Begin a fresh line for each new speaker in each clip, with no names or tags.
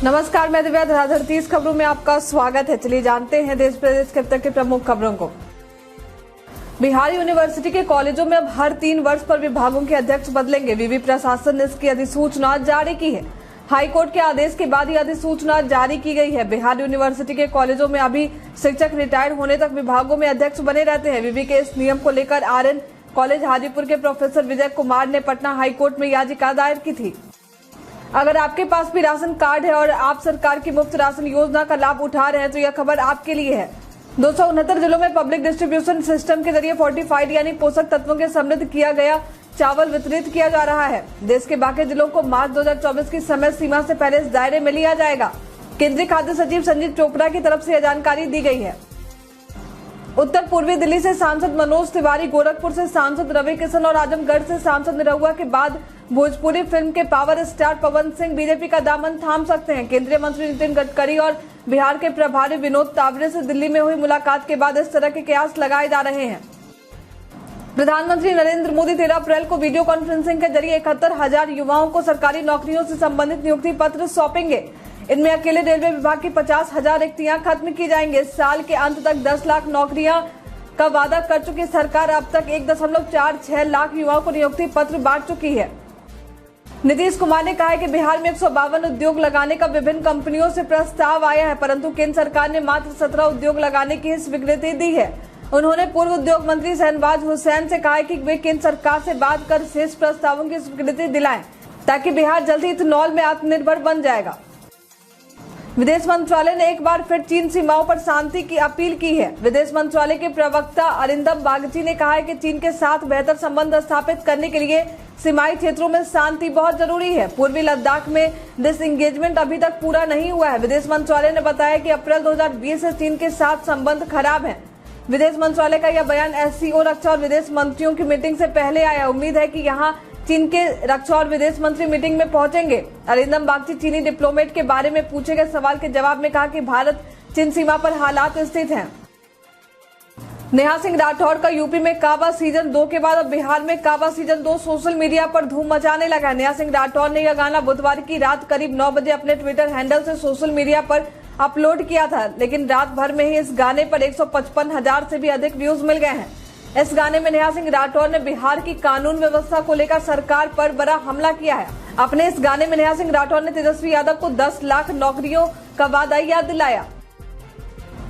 नमस्कार, मैं दिव्या। धराधर 30 खबरों में आपका स्वागत है। चलिए जानते हैं देश प्रदेश के अब तक की प्रमुख खबरों को। बिहार यूनिवर्सिटी के कॉलेजों में अब हर 3 वर्ष पर विभागों के अध्यक्ष बदलेंगे। विवि प्रशासन ने इसकी अधिसूचना जारी की है। हाईकोर्ट के आदेश के बाद यह अधिसूचना जारी की गई है। बिहार यूनिवर्सिटी के कॉलेजों में अभी शिक्षक रिटायर होने तक विभागों में अध्यक्ष बने रहते हैं। विवि के इस नियम को लेकर RN कॉलेज हाजीपुर के प्रोफेसर विजय कुमार ने पटना हाईकोर्ट में याचिका दायर की थी। अगर आपके पास भी राशन कार्ड है और आप सरकार की मुफ्त राशन योजना का लाभ उठा रहे हैं तो यह खबर आपके लिए है। 269 जिलों में पब्लिक डिस्ट्रीब्यूशन सिस्टम के जरिए फोर्टिफाइड यानी पोषक तत्वों के समृद्ध किया गया चावल वितरित किया जा रहा है। देश के बाकी जिलों को मार्च 2024 की समय सीमा से पहले इस दायरे में लिया जाएगा। केंद्रीय खाद्य सचिव संजीव चोपड़ा की तरफ से यह जानकारी दी गई है। उत्तर पूर्वी दिल्ली से सांसद मनोज तिवारी, गोरखपुर से सांसद रवि किशन और आजमगढ़ से सांसद निरहुआ के बाद भोजपुरी फिल्म के power star Pawan Singh BJP का दामन थाम सकते हैं। केंद्रीय मंत्री नितिन गडकरी और बिहार के प्रभारी विनोद तावरे से दिल्ली में हुई मुलाकात के बाद इस तरह के कयास लगाए जा रहे हैं। प्रधानमंत्री नरेंद्र मोदी 13 अप्रैल को वीडियो कॉन्फ्रेंसिंग के जरिए 71,000 युवाओं को सरकारी नौकरियों से संबंधित नियुक्ति पत्र सौंपेंगे। इनमें अकेले रेलवे विभाग की 50,000 रिक्तियां खत्म की जाएंगी। इस साल के अंत तक 10 लाख नौकरियां का वादा कर चुकी सरकार अब तक 1.46 लाख युवाओं को नियुक्ति पत्र बांट चुकी है। नीतीश कुमार ने कहा है कि बिहार में 152 उद्योग लगाने का विभिन्न कंपनियों से प्रस्ताव आया है, परंतु केंद्र सरकार ने मात्र 17 उद्योग लगाने की स्वीकृति दी है। उन्होंने पूर्व उद्योग मंत्री शहनवाज हुसैन से कहा है कि वे केंद्र सरकार से बात कर शेष प्रस्तावों की स्वीकृति दिलाएं, ताकि बिहार जल्द ही इथेनॉल में आत्मनिर्भर बन जाएगा। विदेश मंत्रालय ने एक बार फिर चीन सीमाओं पर शांति की अपील की है। विदेश मंत्रालय के प्रवक्ता अरिंदम बागची ने कहा है कि चीन के साथ बेहतर संबंध स्थापित करने के लिए सीमाई क्षेत्रों में शांति बहुत जरूरी है। पूर्वी लद्दाख में डिसएंगेजमेंट अभी तक पूरा नहीं हुआ है। विदेश मंत्रालय ने बताया कि अप्रैल 2020 से चीन के साथ संबंध खराब है। विदेश मंत्रालय का यह बयान SCO रक्षा और विदेश मंत्रियों की मीटिंग से पहले आया। उम्मीद है कि यहाँ चीन के रक्षा और विदेश मंत्री मीटिंग में पहुंचेंगे। अरिंदम बागची चीनी डिप्लोमेट के बारे में पूछे गए सवाल के जवाब में कहा कि भारत चीन सीमा पर हालात स्थित हैं। नेहा सिंह राठौर का यूपी में काबा सीजन 2 के बाद अब बिहार में काबा सीजन 2 सोशल मीडिया पर धूम मचाने लगा है। नेहा सिंह राठौर ने यह गाना बुधवार की रात करीब 9 बजे अपने ट्विटर हैंडल से सोशल मीडिया पर अपलोड किया था, लेकिन रात भर में ही इस गाने पर 155,000 से भी अधिक व्यूज मिल गए हैं। इस गाने में नेहा सिंह राठौर ने बिहार की कानून व्यवस्था को लेकर सरकार पर बड़ा हमला किया है। अपने इस गाने में नेहा सिंह राठौर ने तेजस्वी यादव को 10 लाख नौकरियों का वादा याद दिलाया।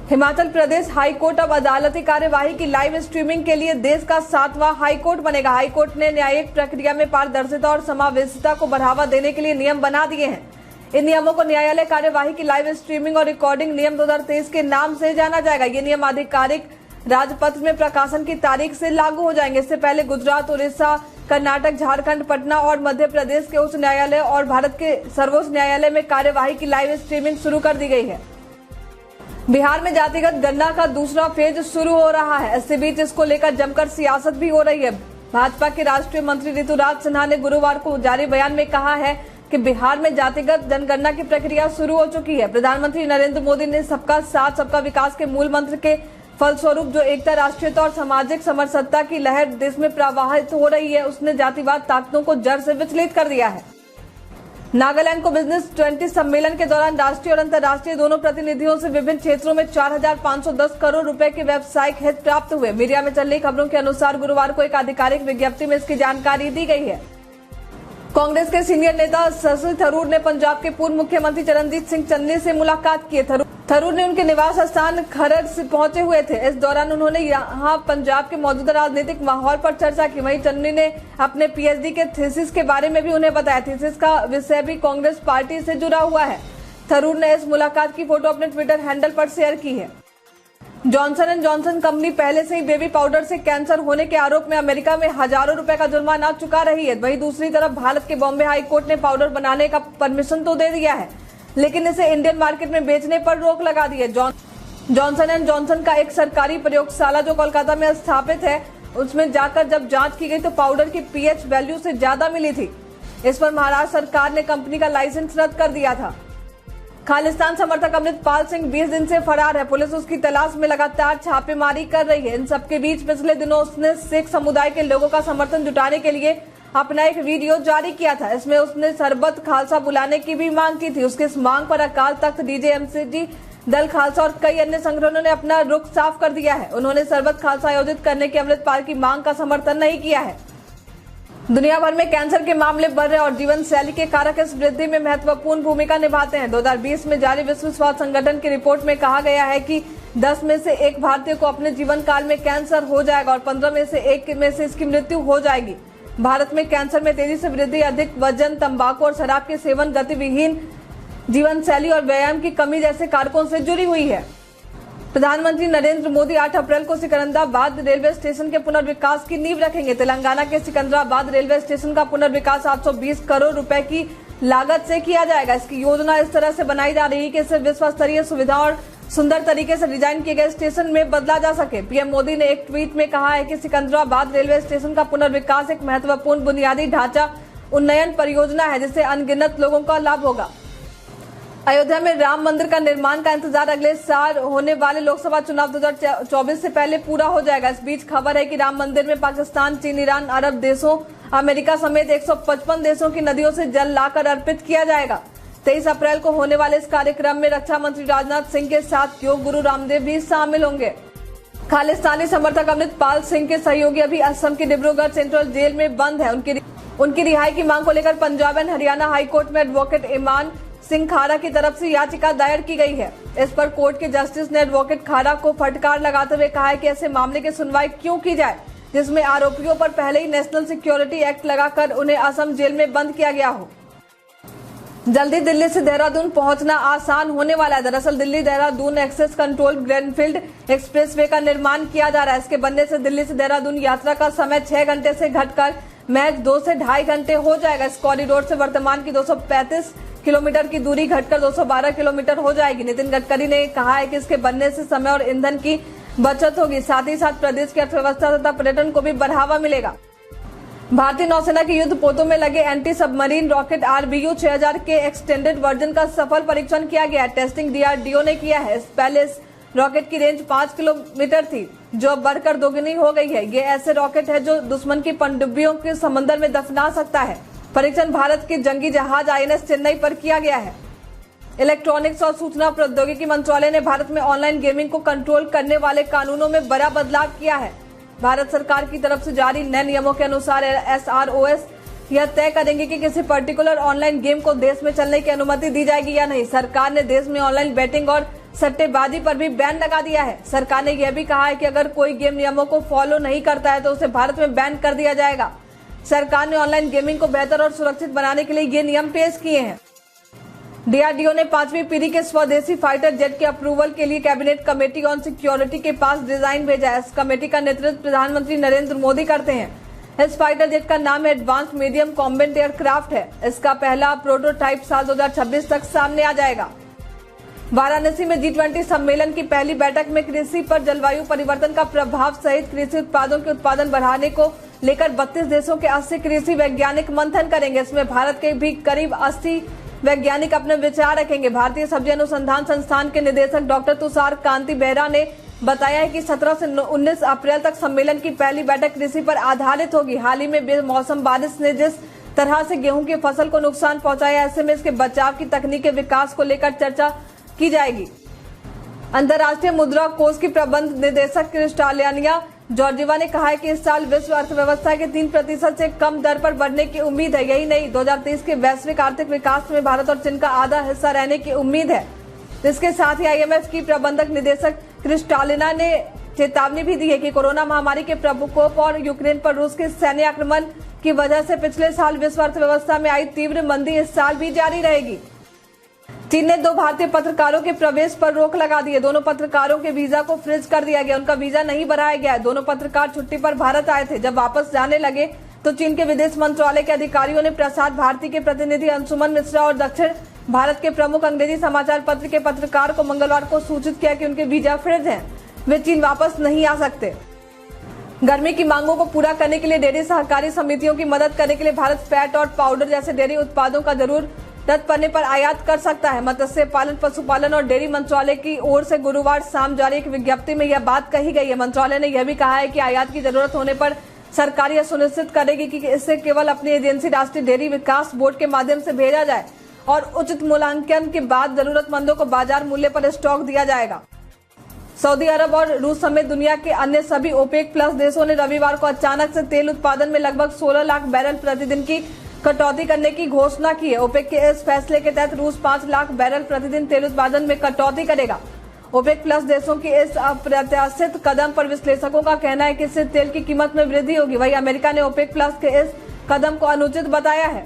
हिमाचल प्रदेश हाईकोर्ट अब अदालती कार्यवाही की लाइव स्ट्रीमिंग के लिए देश का 7वां हाईकोर्ट बनेगा। हाईकोर्ट ने न्यायिक प्रक्रिया में पारदर्शिता और समावेशिता को बढ़ावा देने के लिए नियम बना दिए हैं। इन नियमों को न्यायालय कार्यवाही की लाइव स्ट्रीमिंग और रिकॉर्डिंग नियम 2023 के नाम से जाना जाएगा। ये नियम आधिकारिक राजपत्र में प्रकाशन की तारीख से लागू हो जाएंगे। इससे पहले गुजरात, उड़ीसा, कर्नाटक, झारखंड, पटना और मध्य प्रदेश के उच्च न्यायालय और भारत के सर्वोच्च न्यायालय में कार्यवाही की लाइव स्ट्रीमिंग शुरू कर दी गई है। बिहार में जातिगत गणना का दूसरा फेज शुरू हो रहा है। इसी बीच इसको लेकर जमकर सियासत भी हो रही है। भाजपा के राष्ट्रीय मंत्री ऋतुराज सिन्हा ने गुरुवार को जारी बयान में कहा है कि बिहार में जातिगत जनगणना की प्रक्रिया शुरू हो चुकी है। प्रधानमंत्री नरेंद्र मोदी ने सबका साथ सबका विकास के मूल मंत्र के फलस्वरूप जो एकता, राष्ट्रीयता और सामाजिक समरसता की लहर देश में प्रवाहित हो रही है, उसने जातिवाद ताकतों को जड़ से विचलित कर दिया है। नागालैंड को बिजनेस 20 सम्मेलन के दौरान राष्ट्रीय और अंतर्राष्ट्रीय दोनों प्रतिनिधियों से विभिन्न क्षेत्रों में 4,510 करोड़ रुपए के व्यावसायिक हित प्राप्त हुए। मीडिया में चल रही खबरों के अनुसार गुरुवार को एक आधिकारिक विज्ञप्ति में इसकी जानकारी दी गई है। कांग्रेस के सीनियर नेता शशि थरूर ने पंजाब के पूर्व मुख्यमंत्री चरणजीत सिंह चन्नी से मुलाकात की। थरूर ने उनके निवास स्थान खरड़ से पहुंचे हुए थे। इस दौरान उन्होंने यहां पंजाब के मौजूदा राजनीतिक माहौल पर चर्चा की। वहीं चन्नी ने अपने PhD के थीसिस के बारे में भी उन्हें बताया। थीसिस का विषय भी कांग्रेस पार्टी से जुड़ा हुआ है। थरूर ने इस मुलाकात की फोटो अपने ट्विटर हैंडल पर शेयर की है। जॉनसन एंड जॉनसन कंपनी पहले से ही बेबी पाउडर से कैंसर होने के आरोप में अमेरिका में हजारों रुपए का जुर्माना चुका रही है। वहीं दूसरी तरफ भारत के बॉम्बे हाई कोर्ट ने पाउडर बनाने का परमिशन तो दे दिया है, लेकिन इसे इंडियन मार्केट में बेचने पर रोक लगा दी है। जॉनसन एंड जॉनसन का एक सरकारी प्रयोगशाला जो कोलकाता में स्थापित है, उसमें जाकर जब जांच की गई तो पाउडर की pH वैल्यू से ज्यादा मिली थी। इस पर महाराष्ट्र सरकार ने कंपनी का लाइसेंस रद्द कर दिया था। खालिस्तान समर्थक अमृतपाल सिंह 20 दिन से फरार है। पुलिस उसकी तलाश में लगातार छापेमारी कर रही है। इन सबके बीच पिछले दिनों उसने सिख समुदाय के लोगों का समर्थन जुटाने के लिए अपना एक वीडियो जारी किया था। इसमें उसने सरबत खालसा बुलाने की भी मांग की थी। उसकी इस मांग पर अकाल तख्त, डीजेएमसीजी, दल खालसा और कई अन्य संगठनों ने अपना रुख साफ कर दिया है। उन्होंने सरबत खालसा आयोजित करने की अमृतपाल की मांग का समर्थन नहीं किया है। दुनिया भर में कैंसर के मामले बढ़ रहे और जीवन शैली के कारक इस वृद्धि में महत्वपूर्ण भूमिका निभाते हैं। 2020 में जारी विश्व स्वास्थ्य संगठन की रिपोर्ट में कहा गया है कि 10 में से 1 भारतीय को अपने जीवन काल में कैंसर हो जाएगा और 15 में से 1 में से इसकी मृत्यु हो जाएगी। भारत में कैंसर में तेजी से वृद्धि अधिक वजन, तंबाकू और शराब के सेवन, गतिविहीन जीवन शैली और व्यायाम की कमी जैसे कारकों से जुड़ी हुई है। प्रधानमंत्री नरेंद्र मोदी 8 अप्रैल को सिकंदराबाद रेलवे स्टेशन के पुनर्विकास की नींव रखेंगे। तेलंगाना के सिकंदराबाद रेलवे स्टेशन का पुनर्विकास 820 करोड़ रुपए की लागत से किया जाएगा। इसकी योजना इस तरह से बनाई जा रही है कि इसे विश्व स्तरीय सुविधा और सुंदर तरीके से डिजाइन किए गए स्टेशन में बदला जा सके। पीएम मोदी ने एक ट्वीट में कहा है कि सिकंदराबाद रेलवे स्टेशन का पुनर्विकास एक महत्वपूर्ण बुनियादी ढांचा उन्नयन परियोजना है जिससे अनगिनत लोगों का लाभ होगा। अयोध्या में राम मंदिर का निर्माण का इंतजार अगले साल होने वाले लोकसभा चुनाव 2024 से पहले पूरा हो जाएगा। इस बीच खबर है कि राम मंदिर में पाकिस्तान, चीन, ईरान, अरब देशों, अमेरिका समेत 155 देशों की नदियों से जल लाकर अर्पित किया जाएगा। 23 अप्रैल को होने वाले इस कार्यक्रम में रक्षा मंत्री राजनाथ सिंह के साथ योग गुरु रामदेव भी शामिल होंगे। खालिस्तानी समर्थक अमृतपाल सिंह के सहयोगी अभी असम के डिब्रूगढ़ सेंट्रल जेल में बंद है। उनकी रिहाई की मांग को लेकर पंजाब एंड हरियाणा हाईकोर्ट में एडवोकेट ईमान सिंह खारा की तरफ से याचिका दायर की गई है। इस पर कोर्ट के जस्टिस ने एडवोकेट खारा को फटकार लगाते हुए कहा है कि ऐसे मामले की सुनवाई क्यों की जाए जिसमें आरोपियों पर पहले ही नेशनल सिक्योरिटी एक्ट लगाकर उन्हें असम जेल में बंद किया गया हो। जल्दी दिल्ली से देहरादून पहुंचना आसान होने वाला है। दरअसल Delhi Dehradun access control greenfield expressway का निर्माण किया जा रहा है। इसके बनने से दिल्ली से देहरादून यात्रा का समय 6 घंटे से घटकर महज 2 से ढाई घंटे हो जाएगा। इस कॉरिडोर से वर्तमान की 235 किलोमीटर की दूरी घटकर 212 किलोमीटर हो जाएगी। नितिन गडकरी ने कहा है कि इसके बनने से समय और ईंधन की बचत होगी, साथ ही साथ प्रदेश की अर्थव्यवस्था तथा पर्यटन को भी बढ़ावा मिलेगा। भारतीय नौसेना के युद्ध पोतों में लगे एंटी सबमरीन रॉकेट RBU 6000 के एक्सटेंडेड वर्जन का सफल परीक्षण किया गया। टेस्टिंग DRDO ने किया है। पहले इस रॉकेट की रेंज 5 किलोमीटर थी जो अब बढ़कर दोगुनी हो गई है। ये ऐसे रॉकेट है जो दुश्मन की पनडुब्बियों के समंदर में दफना सकता है। परीक्षण भारत के जंगी जहाज INS चेन्नई पर किया गया है। इलेक्ट्रॉनिक्स और सूचना प्रौद्योगिकी मंत्रालय ने भारत में ऑनलाइन गेमिंग को कंट्रोल करने वाले कानूनों में बड़ा बदलाव किया है। भारत सरकार की तरफ से जारी नए नियमों के अनुसार SROs यह तय करेंगे कि किसी पर्टिकुलर ऑनलाइन गेम को देश में चलने की अनुमति दी जाएगी या नहीं। सरकार ने देश में ऑनलाइन बैटिंग और सट्टेबाजी पर भी बैन लगा दिया है। सरकार ने यह भी कहा है कि अगर कोई गेम नियमों को फॉलो नहीं करता है तो उसे भारत में बैन कर दिया जाएगा। सरकार ने ऑनलाइन गेमिंग को बेहतर और सुरक्षित बनाने के लिए ये नियम पेश किए हैं। DRDO ने 5वीं पीढ़ी के स्वदेशी फाइटर जेट के अप्रूवल के लिए कैबिनेट कमेटी ऑन सिक्योरिटी के पास डिजाइन भेजा है। इस कमेटी का नेतृत्व प्रधानमंत्री नरेंद्र मोदी करते हैं। इस फाइटर जेट का नाम एडवांस्ड मीडियम कॉम्बैट एयरक्राफ्ट है। इसका पहला प्रोटोटाइप साल 2026 तक सामने आ जाएगा। वाराणसी में G20 सम्मेलन की पहली बैठक में कृषि पर जलवायु परिवर्तन का प्रभाव सहित कृषि उत्पादों के उत्पादन बढ़ाने को लेकर 32 देशों के 80 कृषि वैज्ञानिक मंथन करेंगे। इसमें भारत के भी करीब 80 वैज्ञानिक अपने विचार रखेंगे। भारतीय सब्जी अनुसंधान संस्थान के निदेशक डॉक्टर तुषार कांति बेहरा ने बताया है कि 17 से 19 अप्रैल तक सम्मेलन की पहली बैठक कृषि पर आधारित होगी। हाल ही में बेमौसम बारिश ने जिस तरह से गेहूं की फसल को नुकसान पहुंचाया, ऐसे में इसके बचाव की तकनीक के विकास को लेकर चर्चा की जाएगी। अंतर्राष्ट्रीय मुद्रा कोष की प्रबंध निदेशक क्रिस्टालियाना जॉर्जिवा ने कहा है कि इस साल विश्व अर्थव्यवस्था के 3% से कम दर पर बढ़ने की उम्मीद है। यही नहीं, 2023 के वैश्विक आर्थिक विकास में भारत और चीन का आधा हिस्सा रहने की उम्मीद है। इसके साथ ही IMF की प्रबंधक निदेशक क्रिस्टालिना ने चेतावनी भी दी है कि कोरोना महामारी के प्रकोप और यूक्रेन पर रूस के सैन्य आक्रमण की वजह से पिछले साल विश्व अर्थव्यवस्था में आई तीव्र मंदी इस साल भी जारी रहेगी। चीन ने 2 भारतीय पत्रकारों के प्रवेश पर रोक लगा दी है। दोनों पत्रकारों के वीजा को फ्रीज कर दिया गया। उनका वीजा नहीं बढ़ाया गया है। दोनों पत्रकार छुट्टी पर भारत आए थे। जब वापस जाने लगे तो चीन के विदेश मंत्रालय के अधिकारियों ने प्रसार भारती के प्रतिनिधि अंशुमन मिश्रा और दक्षिण भारत के प्रमुख अंग्रेजी समाचार पत्र के पत्रकार को मंगलवार को सूचित किया कि उनके वीजा फ्रीज हैं, वे चीन वापस नहीं आ सकते। गर्मी की मांगों को पूरा करने के लिए डेयरी सहकारी समितियों की मदद करने के लिए भारत फैट और पाउडर जैसे डेयरी उत्पादों का जरूरत पड़ने पर आयात कर सकता है। मत्स्य पालन, पशुपालन और डेयरी मंत्रालय की ओर से गुरुवार शाम जारी एक विज्ञप्ति में यह बात कही गई है। मंत्रालय ने यह भी कहा है कि आयात की जरूरत होने पर सरकार यह सुनिश्चित करेगी कि इसे केवल अपनी एजेंसी राष्ट्रीय डेयरी विकास बोर्ड के माध्यम से भेजा जाए और उचित मूल्यांकन के बाद जरूरतमंदों को बाजार मूल्य पर स्टॉक दिया जाएगा। सऊदी अरब और रूस समेत दुनिया के अन्य सभी ओपेक प्लस देशों ने रविवार को अचानक से तेल उत्पादन में लगभग 16 लाख बैरल प्रतिदिन की कटौती करने की घोषणा की है। ओपेक के इस फैसले के तहत रूस 5 लाख बैरल प्रतिदिन तेल उत्पादन में कटौती करेगा। ओपेक प्लस देशों की इस अप्रत्याशित कदम पर विश्लेषकों का कहना है कि इससे तेल की कीमत में वृद्धि होगी। वहीं अमेरिका ने ओपेक प्लस के इस कदम को अनुचित बताया है।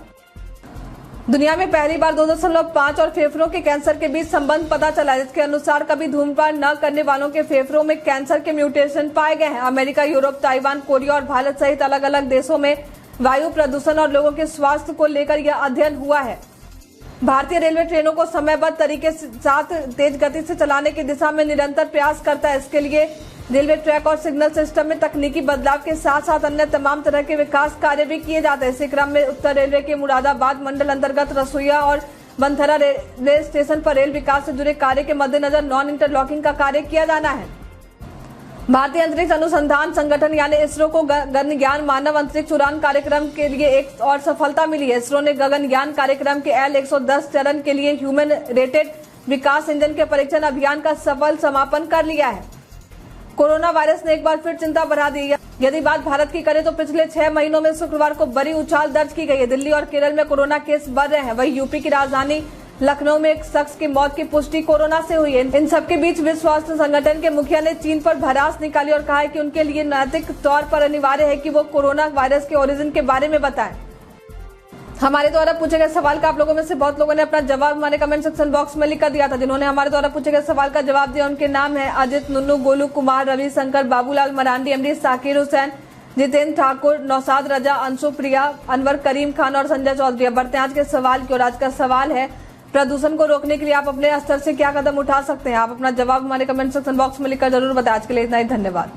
दुनिया में पहली बार 2.5 और फेफड़ों के कैंसर के बीच संबंध पता चला है, जिसके अनुसार कभी धूम्रपान न करने वालों के फेफड़ों में कैंसर के म्यूटेशन पाए गए हैं। अमेरिका, यूरोप, ताइवान, कोरिया और भारत सहित अलग अलग देशों में वायु प्रदूषण और लोगों के स्वास्थ्य को लेकर यह अध्ययन हुआ है। भारतीय रेलवे ट्रेनों को समयबद्ध तरीके से साथ तेज गति से चलाने की दिशा में निरंतर प्रयास करता है। इसके लिए रेलवे ट्रैक और सिग्नल सिस्टम में तकनीकी बदलाव के साथ साथ अन्य तमाम तरह के विकास कार्य भी किए जाते हैं। इसी क्रम में उत्तर रेलवे के मुरादाबाद मंडल अंतर्गत रसोईया और बनथरा रेलवे स्टेशन पर रेल विकास से जुड़े कार्य के मद्देनजर नॉन इंटरलॉकिंग का कार्य किया जाना है। भारतीय अंतरिक्ष अनुसंधान संगठन यानी इसरो को गगनयान मानव अंतरिक्ष उड़ान कार्यक्रम के लिए एक और सफलता मिली है। इसरो ने गगनयान कार्यक्रम के L110 चरण के लिए ह्यूमन रेटेड विकास इंजन के परीक्षण अभियान का सफल समापन कर लिया है। कोरोना वायरस ने एक बार फिर चिंता बढ़ा दी है। यदि बात भारत की करें तो पिछले 6 महीनों में शुक्रवार को बड़ी उछाल दर्ज की गई है। दिल्ली और केरल में कोरोना केस बढ़ रहे हैं। वहीं यूपी की राजधानी लखनऊ में एक शख्स की मौत की पुष्टि कोरोना से हुई है। इन सबके बीच विश्व स्वास्थ्य संगठन के मुखिया ने चीन पर भड़ास निकाली और कहा है कि उनके लिए नैतिक तौर पर अनिवार्य है कि वो कोरोना वायरस के ओरिजिन के बारे में बताएं। हमारे द्वारा पूछे गए सवाल का आप लोगों में से बहुत लोगों ने अपना जवाब हमारे कमेंट सेक्शन बॉक्स में लिख कर दिया था। जिन्होंने हमारे द्वारा पूछे गए सवाल का जवाब दिया उनके नाम है अजित, नुन्नू, गोलू कुमार, रवि शंकर, बाबूलाल मरांडी, एमडी साकिर हुसैन, जितेंद्र ठाकुर, नौसाद रजा, अंशु प्रिया, अनवर करीम खान और संजय चौधरी। बढ़ते हैं आज के सवाल की ओर। आज का सवाल है, प्रदूषण को रोकने के लिए आप अपने स्तर से क्या कदम उठा सकते हैं? आप अपना जवाब हमारे कमेंट सेक्शन बॉक्स में लिखकर जरूर बताएं। आज के लिए इतना ही, धन्यवाद।